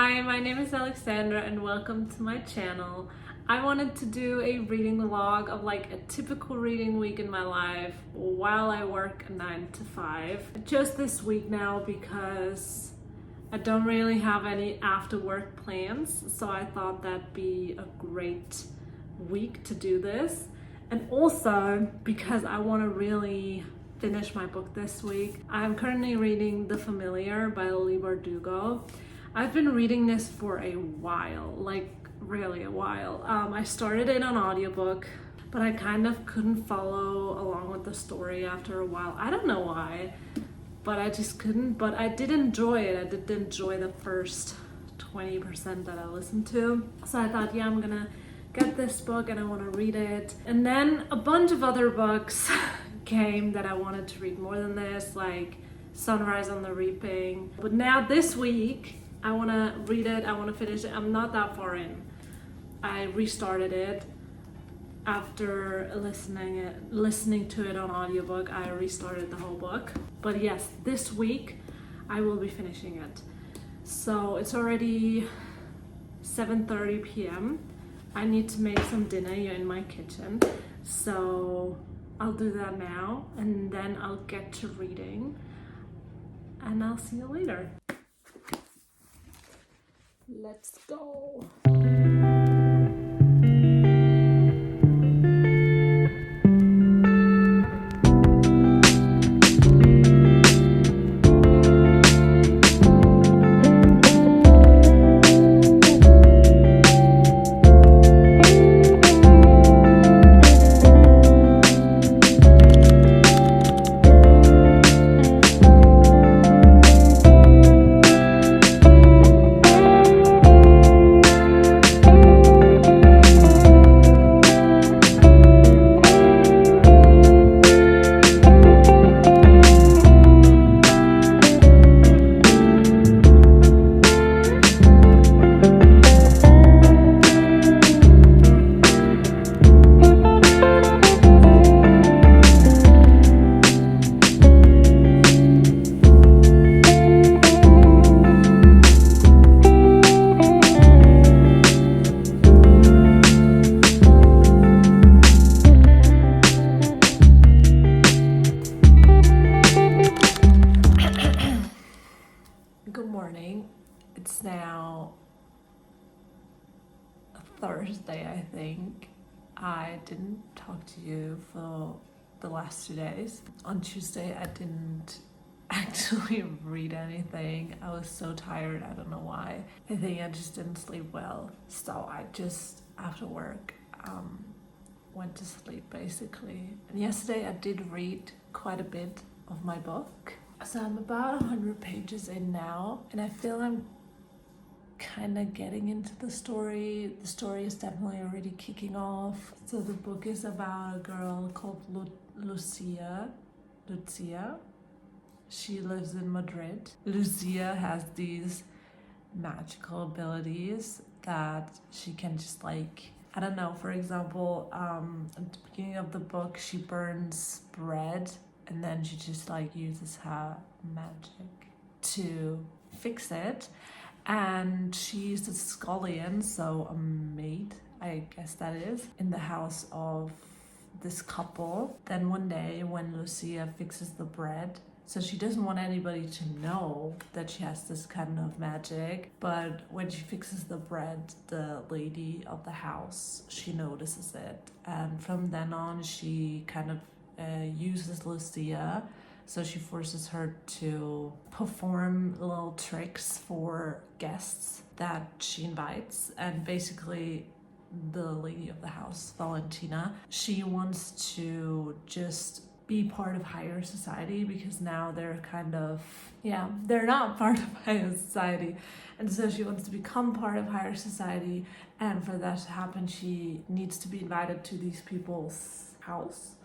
Hi, my name is Alexandra and welcome to my channel. I wanted to do a reading vlog of like a typical reading week in my life while I work a 9 to 5. Just this week now because I don't really have any after work plans, so I thought that'd be a great week to do this. And also because I want to really finish my book this week. I'm currently reading The Familiar by Leigh Bardugo. I've been reading this for a while, like really a while. I started it on audiobook, but I kind of couldn't follow along with the story after a while. I don't know why, but I just couldn't. But I did enjoy it. I did enjoy the first 20% that I listened to. So I thought, yeah, I'm gonna get this book and I want to read it. And then a bunch of other books came that I wanted to read more than this, like Sunrise on the Reaping. But now this week, I want to read it, I want to finish it. I'm not that far in. I restarted it after listening to it on audiobook. I restarted the whole book. But yes, this week I will be finishing it. So it's already 7:30 p.m. I need to make some dinner here in my kitchen. So I'll do that now and then I'll get to reading and I'll see you later. Let's go. Good morning. It's now Thursday, I think. I didn't talk to you for the last 2 days. On Tuesday, I didn't actually read anything. I was so tired, I don't know why. I think I just didn't sleep well. So I just, after work, went to sleep basically. And yesterday I did read quite a bit of my book. So I'm about 100 pages in now, and I feel I'm kind of getting into the story. The story is definitely already kicking off. So the book is about a girl called Lucia. She lives in Madrid. Lucia has these magical abilities that she can just like, I don't know, for example, at the beginning of the book, she burns bread and then she just like uses her magic to fix it. And she's a scullion, so a maid, I guess that is, in the house of this couple. Then one day when Lucia fixes the bread, so she doesn't want anybody to know that she has this kind of magic, but when she fixes the bread, the lady of the house, she notices it. And from then on, she kind of uses Lucia. So she forces her to perform little tricks for guests that she invites. And basically, the lady of the house, Valentina, she wants to just be part of higher society because now they're kind of, they're not part of higher society. And so she wants to become part of higher society. And for that to happen, she needs to be invited to these people's house.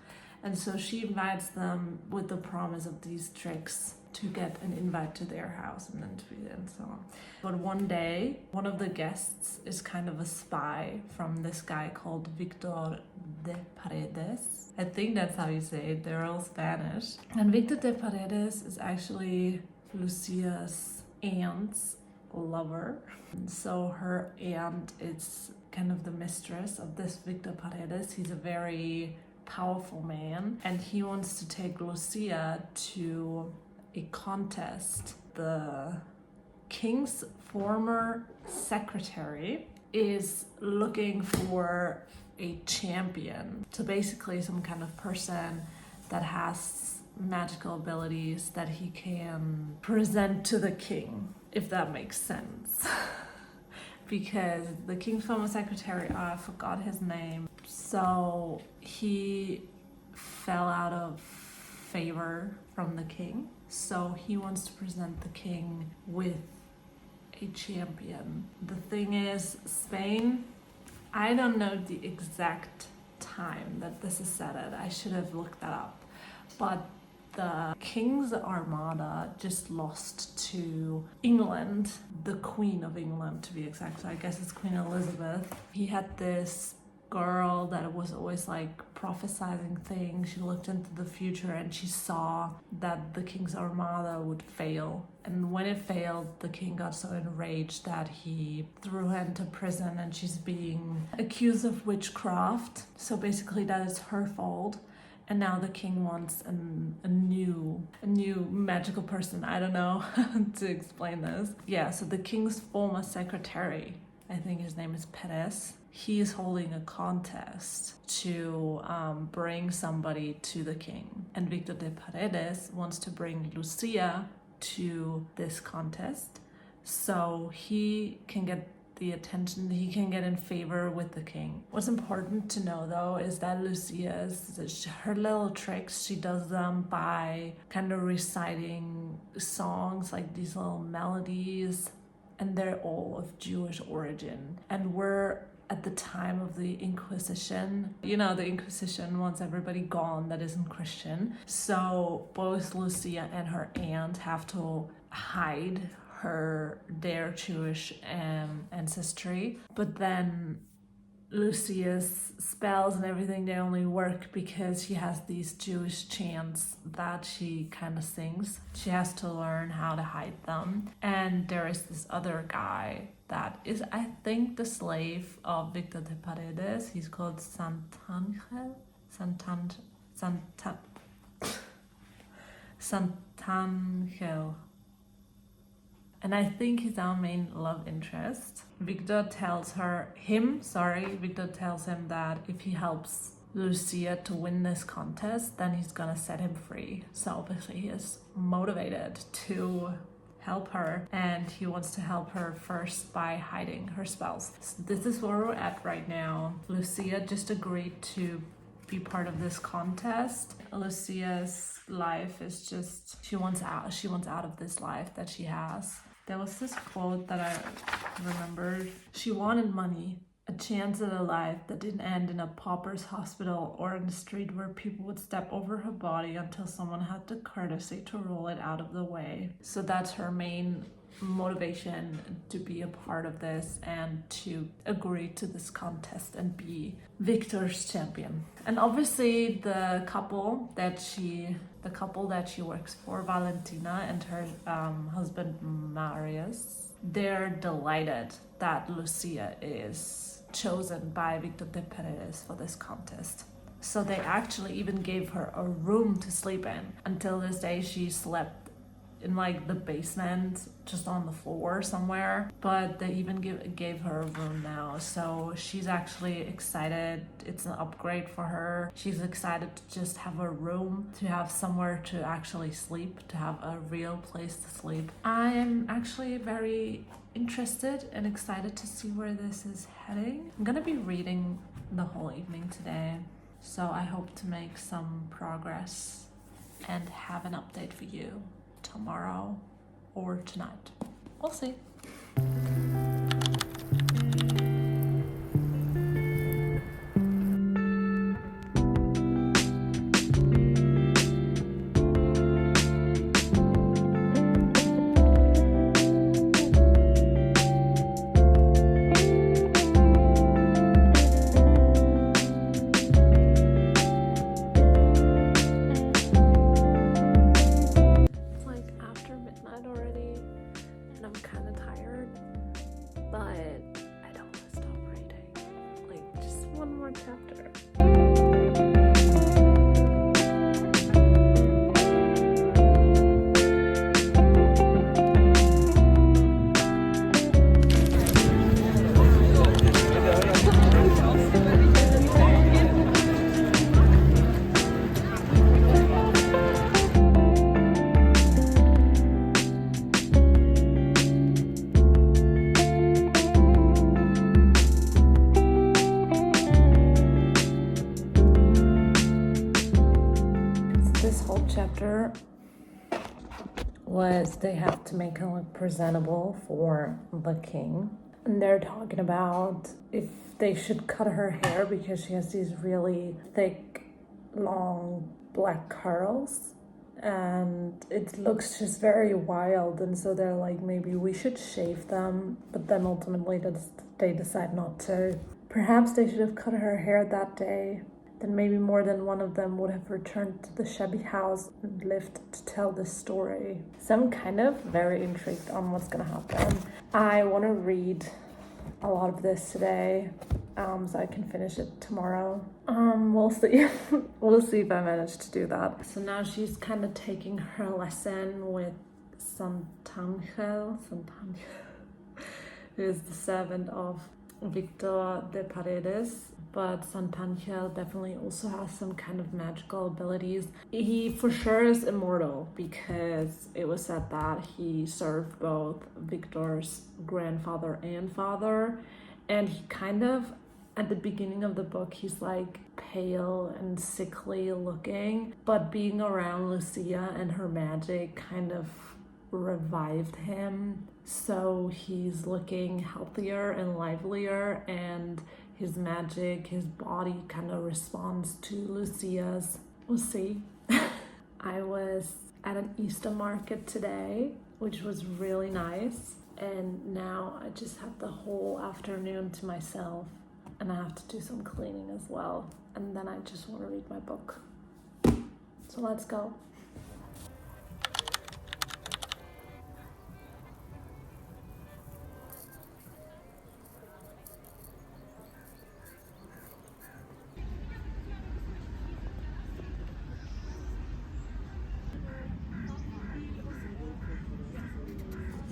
And so she invites them with the promise of these tricks to get an invite to their house and then to be and so on. But one day, one of the guests is kind of a spy from this guy called Victor de Paredes. I think that's how you say it. They're all Spanish. And Victor de Paredes is actually Lucia's aunt's lover. So her aunt is kind of the mistress of this Victor Paredes. He's a very powerful man, and he wants to take Lucia to a contest. The king's former secretary is looking for a champion. So basically some kind of person that has magical abilities that he can present to the king, if that makes sense. Because the king's former secretary, I forgot his name, so he fell out of favor from the king. So he wants to present the king with a champion. The thing is, Spain, I don't know the exact time that this is set at. I should have looked that up. But the King's Armada just lost to England, the Queen of England to be exact. So I guess it's Queen Elizabeth. He had this girl that was always like prophesizing things. She looked into the future and she saw that the King's Armada would fail. And when it failed, the king got so enraged that he threw her into prison, and she's being accused of witchcraft. So basically that is her fault. And now the king wants a new magical person. I don't know to explain this. Yeah, so the king's former secretary, I think his name is Perez, he is holding a contest to bring somebody to the king. And Victor de Paredes wants to bring Lucia to this contest so he can get the attention, he can get in favor with the king. What's important to know though is that Lucia's, her little tricks, she does them by kind of reciting songs, like these little melodies, and they're all of Jewish origin. And we're at the time of the Inquisition. You know, the Inquisition wants everybody gone that isn't Christian. So both Lucia and her aunt have to hide their Jewish ancestry. But then Lucia's spells and everything, they only work because she has these Jewish chants that she kind of sings. She has to learn how to hide them. And there is this other guy that is, I think, the slave of Victor de Paredes. He's called Santangel. Santangel. And I think he's our main love interest. Victor tells him that if he helps Lucia to win this contest, then he's gonna set him free. So obviously he is motivated to help her, and he wants to help her first by hiding her spells. So this is where we're at right now. Lucia just agreed to be part of this contest. Lucia's life is just, she wants out of this life that she has. There was this quote that I remembered. She wanted money, a chance at a life that didn't end in a pauper's hospital or in the street where people would step over her body until someone had the courtesy to roll it out of the way. So that's her main motivation to be a part of this and to agree to this contest and be Victor's champion. And obviously the couple that she works for, Valentina and her husband Marius, they're delighted that Lucia is chosen by Victor de Paredes for this contest. So they actually even gave her a room to sleep in. Until this day she slept in like the basement, just on the floor somewhere, but they even gave her a room now. So she's actually excited. It's an upgrade for her. She's excited to just have a room, to have somewhere to actually sleep, to have a real place to sleep. I am actually very interested and excited to see where this is heading. I'm gonna be reading the whole evening today, so I hope to make some progress and have an update for you tomorrow or tonight. We'll see. Kind of tired. short chapter. This whole chapter was they have to make her look presentable for the king. And they're talking about if they should cut her hair because she has these really thick, long black curls. And it looks just very wild. And so they're like, maybe we should shave them. But then ultimately they decide not to. Perhaps they should have cut her hair that day. Then maybe more than one of them would have returned to the shabby house and lived to tell this story. So I'm kind of very intrigued on what's gonna happen. I want to read a lot of this today, so I can finish it tomorrow. We'll see. We'll see if I manage to do that. So now she's kind of taking her lesson with Santangel, who is the servant of Victor de Paredes. But Santangel definitely also has some kind of magical abilities. He for sure is immortal because it was said that he served both Victor's grandfather and father. And he kind of, at the beginning of the book, he's like pale and sickly looking. But being around Lucia and her magic kind of revived him. So he's looking healthier and livelier, and his magic, his body kind of responds to Lucia's. We'll see. I was at an Easter market today, which was really nice. And now I just have the whole afternoon to myself. And I have to do some cleaning as well. And then I just want to read my book. So let's go.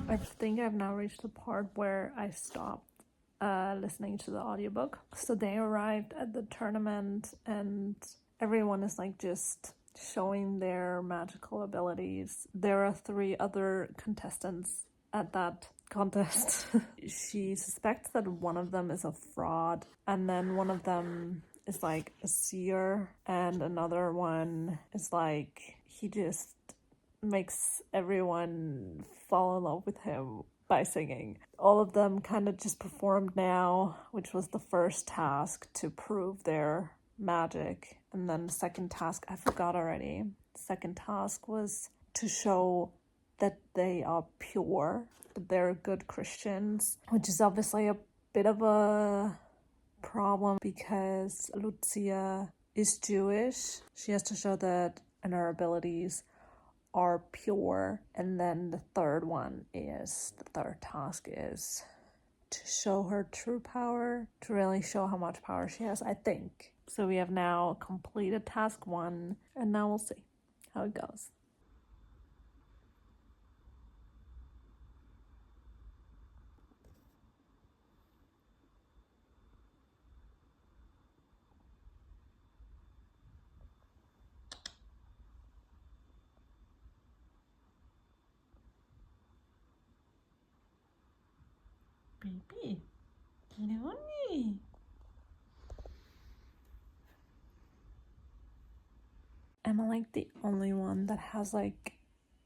I think I've now reached the part where I stopped listening to the audiobook. So they arrived at the tournament and everyone is like just showing their magical abilities. There are 3 other contestants at that contest. She suspects that one of them is a fraud, and then one of them is like a seer, and another one is like he just makes everyone fall in love with him by singing. All of them kind of just performed now, which was the first task to prove their magic. And then the second task, I forgot already. The second task was to show that they are pure, that they're good Christians, which is obviously a bit of a problem because Lucia is Jewish. She has to show that in her abilities are pure. And then the third task is to show her true power, to really show how much power she has, I think. So we have now completed task 1, and now we'll see how it goes. Baby, Leonie. Am I like the only one that has like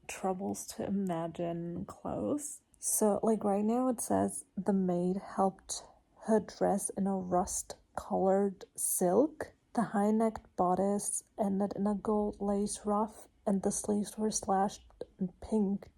troubles to imagine clothes? So like right now it says the maid helped her dress in a rust-colored silk. The high-necked bodice ended in a gold lace ruff, and the sleeves were slashed and pinked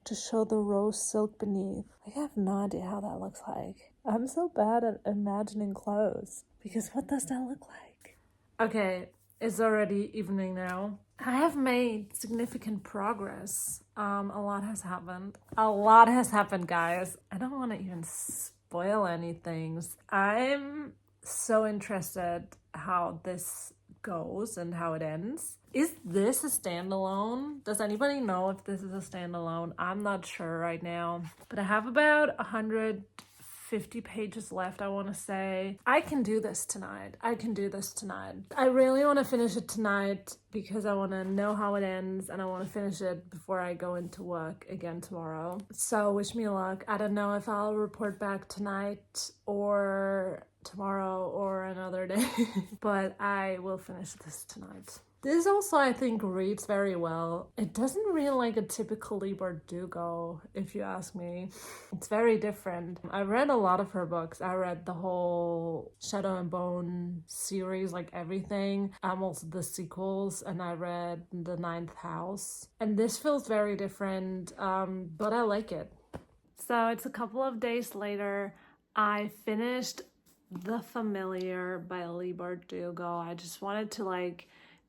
to show the rose silk beneath. I have no idea how that looks like. I'm so bad at imagining clothes because what does that look like? Okay, it's already evening now. I have made significant progress. A lot has happened. A lot has happened, guys. I don't want to even spoil anything. I'm so interested how this goes and how it ends. Is this a standalone? Does anybody know if this is a standalone? I'm not sure right now, but I have about 150 pages left, I want to say. I can do this tonight. I really want to finish it tonight because I want to know how it ends and I want to finish it before I go into work again tomorrow. So wish me luck. I don't know if I'll report back tonight or tomorrow or another day, but I will finish this tonight. This also, I think, reads very well. It doesn't read like a typical Leigh Bardugo, if you ask me. It's very different. I read a lot of her books. I read the whole Shadow and Bone series, like everything. Also the sequels, and I read The Ninth House. And this feels very different, but I like it. So it's a couple of days later. I finished The Familiar by Leigh Bardugo. I just wanted to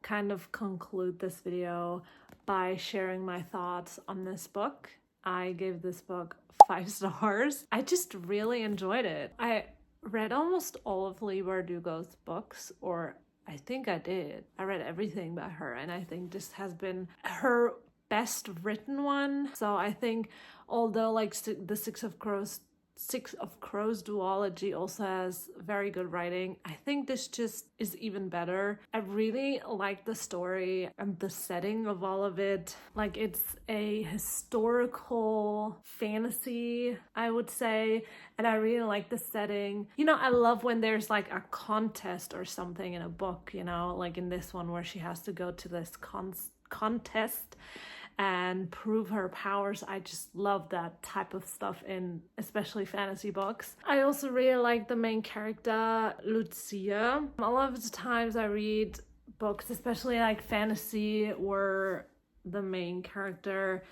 kind of conclude this video by sharing my thoughts on this book. I gave this book 5 stars. I just really enjoyed it. I read almost all of Leigh Bardugo's books, or I think I did. I read everything by her, and I think this has been her best written one. So I think although the Six of Crows duology also has very good writing, I think this just is even better. I really like the story and the setting of all of it. Like, it's a historical fantasy, I would say, and I really like the setting. You know, I love when there's like a contest or something in a book, you know, like in this one where she has to go to this contest and prove her powers. I just love that type of stuff in especially fantasy books. I also really like the main character, Lucia. A lot of the times I read books, especially like fantasy, where the main character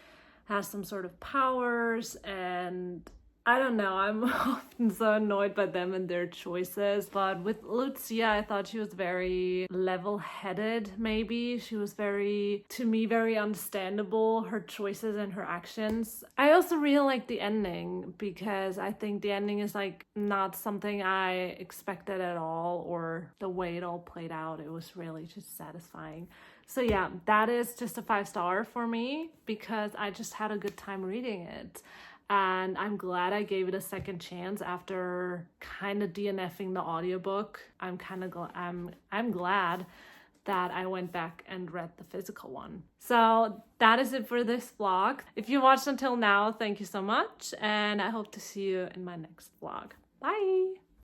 has some sort of powers, and I don't know, I'm often so annoyed by them and their choices. But with Lucia, I thought she was very level-headed, maybe. She was very understandable, her choices and her actions. I also really like the ending, because I think the ending is not something I expected at all, or the way it all played out. It was really just satisfying. So yeah, that is just a 5-star for me, because I just had a good time reading it. And I'm glad I gave it a second chance after kind of DNFing the audiobook. I'm glad that I went back and read the physical one. So that is it for this vlog. If you watched until now, thank you so much, and I hope to see you in my next vlog. Bye!